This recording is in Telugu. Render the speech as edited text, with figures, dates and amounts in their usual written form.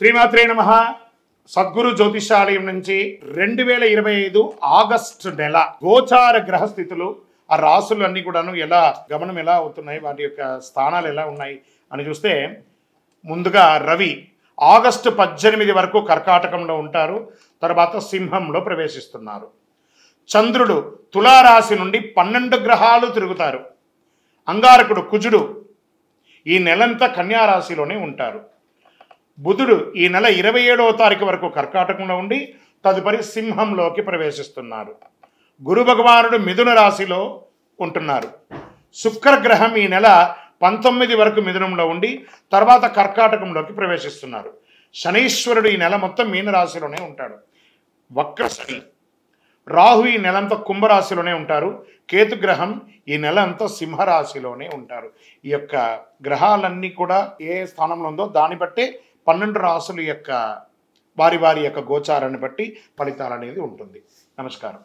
శ్రీమాత్రే నమః. సద్గురు జ్యోతిషాలయం నుంచి 2025 ఆగస్టు నెల గోచార గ్రహస్థితులు, ఆ రాసులు అన్నీ కూడాను గమనం ఎలా అవుతున్నాయి, వాటి యొక్క స్థానాలు ఎలా ఉన్నాయి అని చూస్తే, ముందుగా రవి ఆగస్టు 18 వరకు కర్కాటకంలో ఉంటారు. తర్వాత సింహంలో ప్రవేశిస్తున్నారు. చంద్రుడు తులారాశి నుండి 12 గ్రహాలు తిరుగుతారు. అంగారకుడు కుజుడు ఈ నెలంతా కన్యారాశిలోనే ఉంటారు. బుధుడు ఈ నెల 27వ తారీఖు వరకు కర్కాటకంలో ఉండి తదుపరి సింహంలోకి ప్రవేశిస్తున్నారు. గురు భగవానుడు మిథున రాశిలో ఉంటున్నారు. శుక్రగ్రహం ఈ నెల 19 వరకు మిథునంలో ఉండి తర్వాత కర్కాటకంలోకి ప్రవేశిస్తున్నారు. శనీశ్వరుడు ఈ నెల మొత్తం మీనరాశిలోనే ఉంటాడు. వక్ర శని. రాహు ఈ నెలంతా కుంభరాశిలోనే ఉంటారు. కేతుగ్రహం ఈ నెల అంతా సింహరాశిలోనే ఉంటారు. ఈ యొక్క గ్రహాలన్నీ కూడా ఏ స్థానంలో ఉందో దాన్ని బట్టే 12 రాశుల యొక్క వారి యొక్క గోచారాన్ని బట్టి ఫలితాలు అనేది ఉంటుంది. నమస్కారం.